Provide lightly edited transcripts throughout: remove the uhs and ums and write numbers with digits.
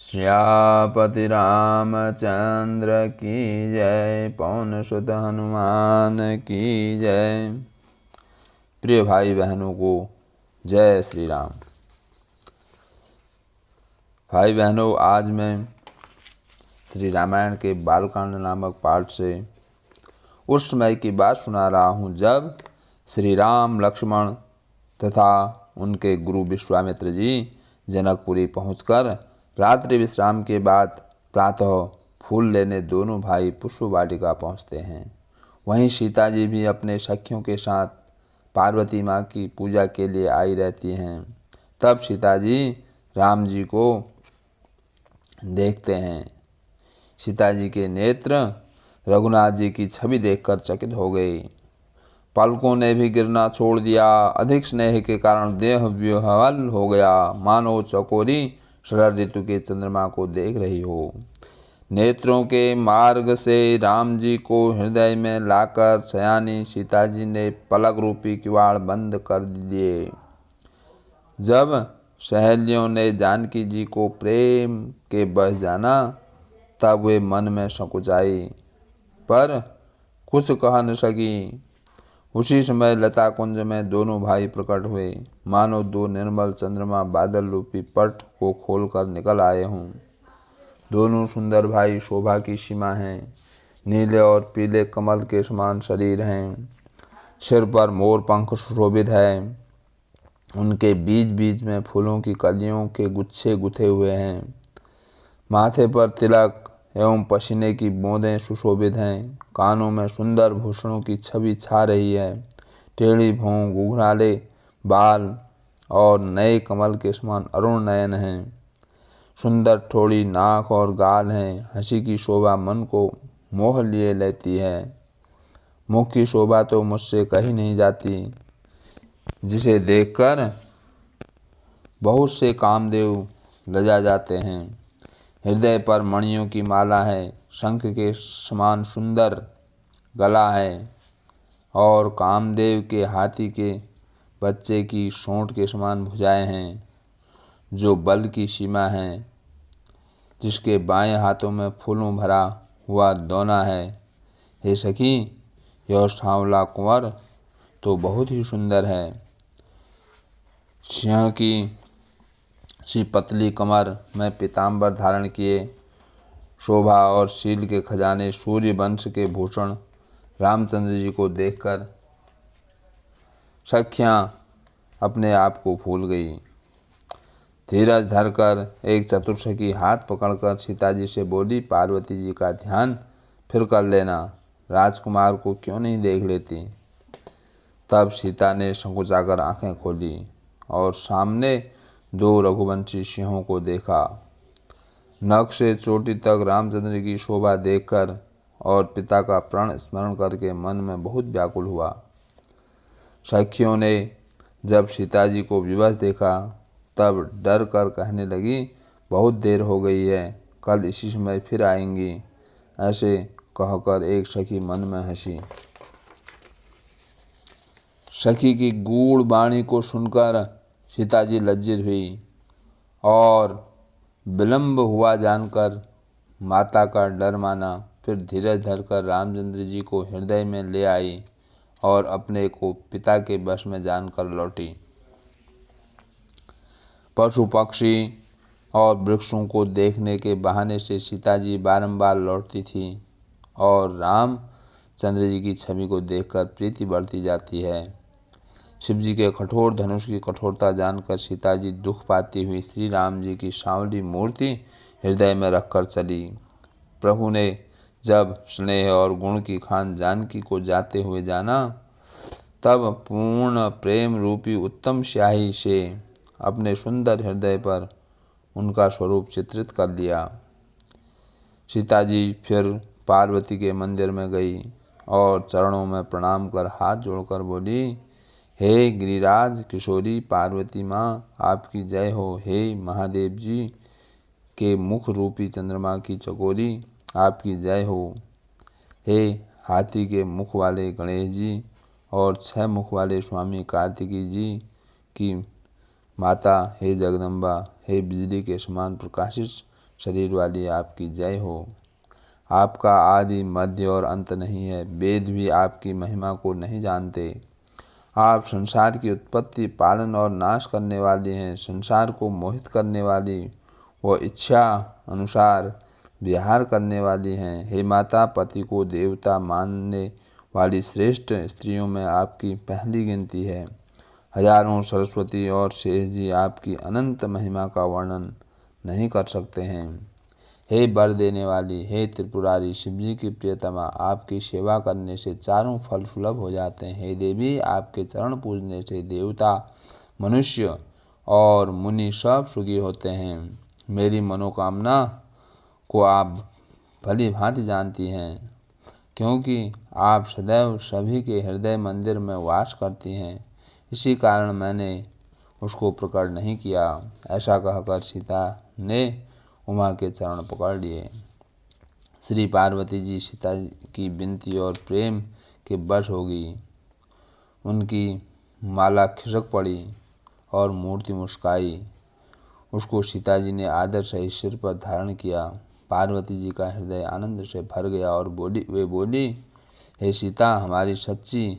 श्यापति रामचंद्र की जय, पवन सुत हनुमान की जय। प्रिय भाई बहनों को जय श्री राम। भाई बहनों, आज मैं श्री रामायण के बालकांड नामक पाठ से उस समय की बात सुना रहा हूँ जब श्री राम, लक्ष्मण तथा उनके गुरु विश्वामित्र जी जनकपुरी पहुंचकर रात्रि विश्राम के बाद प्रातः फूल लेने दोनों भाई पुष्प वाटिका पहुँचते हैं। वहीं सीता जी भी अपने सखियों के साथ पार्वती माँ की पूजा के लिए आई रहती हैं। तब सीता जी राम जी को देखते हैं। सीता जी के नेत्र रघुनाथ जी की छवि देखकर चकित हो गई। पलकों ने भी गिरना छोड़ दिया। अधिक स्नेह के कारण देह विह्वल हो गया, मानो चकोरी शरद ऋतु के चंद्रमा को देख रही हो। नेत्रों के मार्ग से राम जी को हृदय में लाकर सयानी सीता जी ने पलक रूपी किवाड़ बंद कर दिए। जब सहेलियों ने जानकी जी को प्रेम के बस जाना, तब वे मन में संकुचाई पर कुछ कह न सकी। उसी समय लता कुंज में दोनों भाई प्रकट हुए, मानो दो निर्मल चंद्रमा बादल रूपी पट को खोलकर निकल आए हों। दोनों सुंदर भाई शोभा की सीमा हैं। नीले और पीले कमल के समान शरीर हैं। सिर पर मोर पंख सुशोभित है। उनके बीच बीच में फूलों की कलियों के गुच्छे गुथे हुए हैं। माथे पर तिलक एवं पसीने की बूंदें सुशोभित हैं। कानों में सुंदर भूषणों की छवि छा रही है। टेढ़ी भौं, घुंघराले बाल और नए कमल के समान अरुण नयन हैं। सुंदर ठोड़ी नाक और गाल हैं। हंसी की शोभा मन को मोह लिए लेती है। मुख की शोभा तो मुझसे कही नहीं जाती, जिसे देखकर बहुत से कामदेव लजा जाते हैं। हृदय पर मणियों की माला है। शंख के समान सुंदर गला है और कामदेव के हाथी के बच्चे की सोंठ के समान भुजाएं हैं, जो बल की सीमा है। जिसके बाएं हाथों में फूलों भरा हुआ दोना है। हे सखी, यह सांवला कुंवर तो बहुत ही सुंदर है। सिंह की सी पतली कमर में पीताम्बर धारण किए, शोभा और शील के खजाने सूर्य वंश के भूषण रामचंद्र जी को देखकर सखियां अपने आप को भूल गई। धीरज धरकर एक चतुर सखी हाथ पकड़कर सीता जी से बोली, पार्वती जी का ध्यान फिर कर लेना, राजकुमार को क्यों नहीं देख लेती। तब सीता ने संकुचाकर आंखें खोली और सामने दो रघुवंशी सिंहों को देखा। नख से चोटी तक रामचंद्र की शोभा देखकर और पिता का प्रण स्मरण करके मन में बहुत व्याकुल हुआ। सखियों ने जब सीता जी को विवश देखा, तब डर कर कहने लगी, बहुत देर हो गई है, कल इसी समय फिर आएंगी। ऐसे कहकर एक सखी मन में हंसी। सखी की गूढ़ वाणी को सुनकर सीता जी लज्जित हुई और विलंब हुआ जानकर माता का डर माना। फिर धीरज धरकर रामचंद्र जी को हृदय में ले आई और अपने को पिता के वश में जानकर लौटी। पशु पक्षी और वृक्षों को देखने के बहाने से सीता जी बारंबार लौटती थी और रामचंद्र जी की छवि को देखकर प्रीति बढ़ती जाती है। शिव जी के कठोर धनुष की कठोरता जानकर सीता जी दुख पाती हुई श्री राम जी की सांवली मूर्ति हृदय में रखकर चली। प्रभु ने जब स्नेह और गुण की खान जानकी को जाते हुए जाना, तब पूर्ण प्रेम रूपी उत्तम स्याही से अपने सुंदर हृदय पर उनका स्वरूप चित्रित कर दिया। सीता जी फिर पार्वती के मंदिर में गई और चरणों में प्रणाम कर हाथ जोड़कर बोली, हे गिरिराज किशोरी पार्वती माँ, आपकी जय हो। हे महादेव जी के मुख रूपी चंद्रमा की चकोरी, आपकी जय हो। हे हाथी के मुख वाले गणेश जी और 6 मुख वाले स्वामी कार्तिकी जी की माता, हे जगदम्बा, हे बिजली के समान प्रकाशित शरीर वाली आपकी जय हो। आपका आदि मध्य और अंत नहीं है, वेद भी आपकी महिमा को नहीं जानते। आप संसार की उत्पत्ति, पालन और नाश करने वाली हैं। संसार को मोहित करने वाली व इच्छा अनुसार विहार करने वाली हैं। हे माता, पति को देवता मानने वाली श्रेष्ठ स्त्रियों में आपकी पहली गिनती है। हजारों सरस्वती और शेष जी आपकी अनंत महिमा का वर्णन नहीं कर सकते हैं। हे वर देने वाली, हे त्रिपुरारी, शिवजी की प्रियतमा, आपकी सेवा करने से चारों फल सुलभ हो जाते हैं। हे देवी, आपके चरण पूजने से देवता, मनुष्य और मुनि सब सुखी होते हैं। मेरी मनोकामना को आप भली भांति जानती हैं, क्योंकि आप सदैव सभी के हृदय मंदिर में वास करती हैं। इसी कारण मैंने उसको प्रकट नहीं किया। ऐसा कहकर सीता ने उमा के चरण पकड़ लिए। श्री पार्वती जी सीता की विनती और प्रेम के वश होगी। उनकी माला खिसक पड़ी और मूर्ति मुस्काई। उसको सीता जी ने आदर से सिर पर धारण किया। पार्वती जी का हृदय आनंद से भर गया और वे बोली, हे सीता, हमारी सच्ची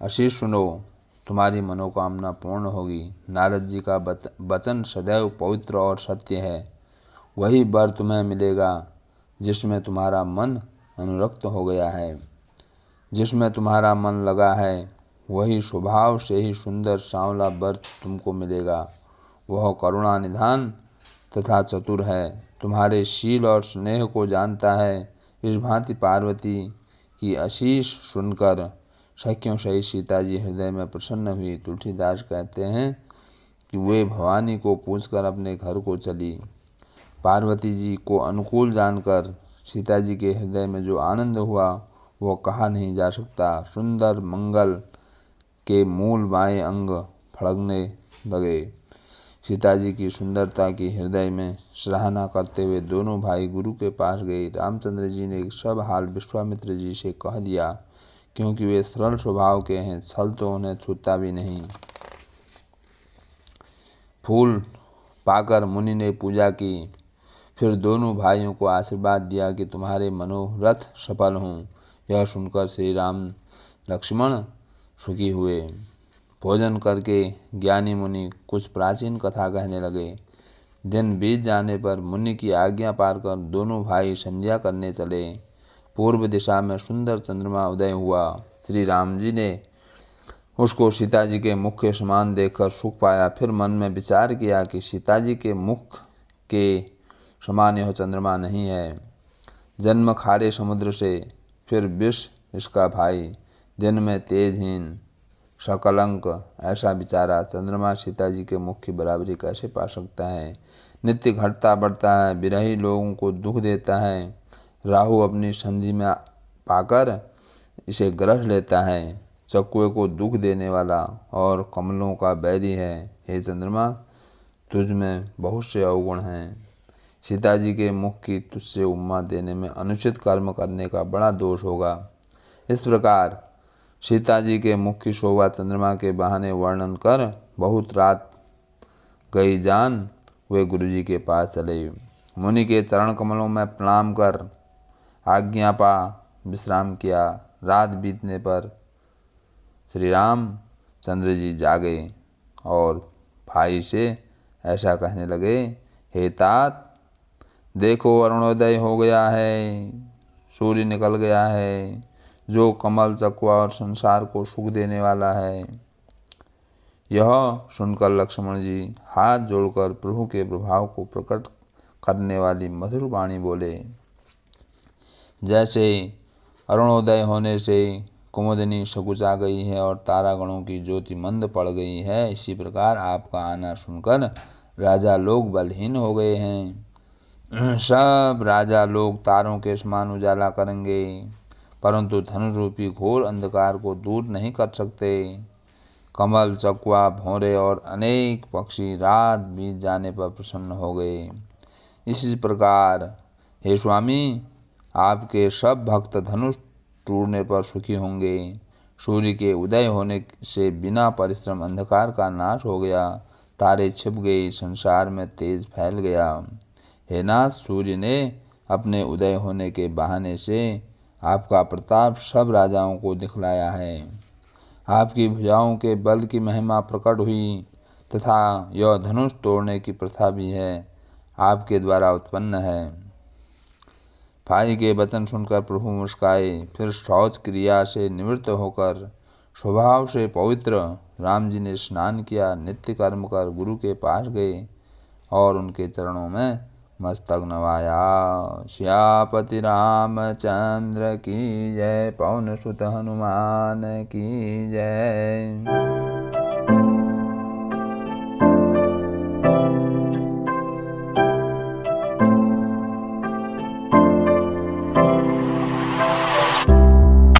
आशीष सुनो, तुम्हारी मनोकामना पूर्ण होगी। नारद जी का वचन सदैव पवित्र और सत्य है। वही वर तुम्हें मिलेगा जिसमें तुम्हारा मन अनुरक्त हो गया है। जिसमें तुम्हारा मन लगा है वही स्वभाव से ही सुंदर सांवला वर तुमको मिलेगा। वह करुणा निधान तथा चतुर है, तुम्हारे शील और स्नेह को जानता है। इस भांति पार्वती की आशीष सुनकर सखियों सहित सीता जी हृदय में प्रसन्न हुई। तुलसीदास कहते हैं कि वे भवानी को पूछकर अपने घर को चली। पार्वती जी को अनुकूल जानकर सीता जी के हृदय में जो आनंद हुआ वो कहा नहीं जा सकता। सुंदर मंगल के मूल बाएं अंग फड़कने लगे। सीता जी की सुंदरता की हृदय में सराहना करते हुए दोनों भाई गुरु के पास गए। रामचंद्र जी ने सब हाल विश्वामित्र जी से कह दिया, क्योंकि वे सरल स्वभाव के हैं। छल तो उन्हें छूता भी नहीं। फूल पाकर मुनि ने पूजा की। फिर दोनों भाइयों को आशीर्वाद दिया कि तुम्हारे मनोरथ सफल हों। यह सुनकर श्री राम लक्ष्मण सुखी हुए। भोजन करके ज्ञानी मुनि कुछ प्राचीन कथा कहने लगे। दिन बीत जाने पर मुनि की आज्ञा पाकर दोनों भाई संध्या करने चले। पूर्व दिशा में सुंदर चंद्रमा उदय हुआ। श्री राम जी ने उसको सीता जी के मुख के समान देखकर सुख पाया। फिर मन में विचार किया कि सीता जी के मुख के समान यह चंद्रमा नहीं है। जन्म खारे समुद्र से, फिर विष इसका भाई, दिन में तेजहीन, सकलंक। ऐसा विचारा, चंद्रमा सीता जी के मुख की बराबरी कैसे पा सकता है। नित्य घटता बढ़ता है, विरही लोगों को दुख देता है। राहु अपनी संधि में पाकर इसे ग्रह लेता है। चकुए को दुख देने वाला और कमलों का बैरी है। हे चंद्रमा, तुझ में बहुत से अवगुण हैं। सीता जी के मुख की तुझसे उपमा देने में अनुचित कर्म करने का बड़ा दोष होगा। इस प्रकार सीता जी के मुख की शोभा चंद्रमा के बहाने वर्णन कर बहुत रात गई जान वे गुरु जी के पास चले। मुनि के चरण कमलों में प्रणाम कर आज्ञा पा विश्राम किया। रात बीतने पर श्री राम चंद्र जी जागे और भाई से ऐसा कहने लगे, हे तात, देखो अरुणोदय हो गया है, सूर्य निकल गया है, जो कमल, चकुआ और संसार को सुख देने वाला है। यह सुनकर लक्ष्मण जी हाथ जोड़कर प्रभु के प्रभाव को प्रकट करने वाली मधुर वाणी बोले, जैसे अरुणोदय होने से कुमुदिनी सकुचा गई है और तारागणों की ज्योति मंद पड़ गई है, इसी प्रकार आपका आना सुनकर राजा लोग बलहीन हो गए हैं। सब राजा लोग तारों के समान उजाला करेंगे, परंतु धनुष रूपी घोर अंधकार को दूर नहीं कर सकते। कमल, चकुआ, भौरे और अनेक पक्षी रात बीत जाने पर प्रसन्न हो गए। इसी प्रकार हे स्वामी, आपके सब भक्त धनुष टूटने पर सुखी होंगे। सूर्य के उदय होने से बिना परिश्रम अंधकार का नाश हो गया, तारे छिप गई, संसार में तेज फैल गया। हे नाथ, सूर्य ने अपने उदय होने के बहाने से आपका प्रताप सब राजाओं को दिखलाया है। आपकी भुजाओं के बल की महिमा प्रकट हुई तथा यह धनुष तोड़ने की प्रथा भी है, आपके द्वारा उत्पन्न है। भाई के वचन सुनकर प्रभु मुस्काए, फिर शौच क्रिया से निवृत्त होकर स्वभाव से पवित्र राम जी ने स्नान किया, नित्य कर्म कर गुरु के पास गए और उनके चरणों में मस्तक नवाया। श्यापति रामचंद्र की जय, पवन सुत हनुमान की जय।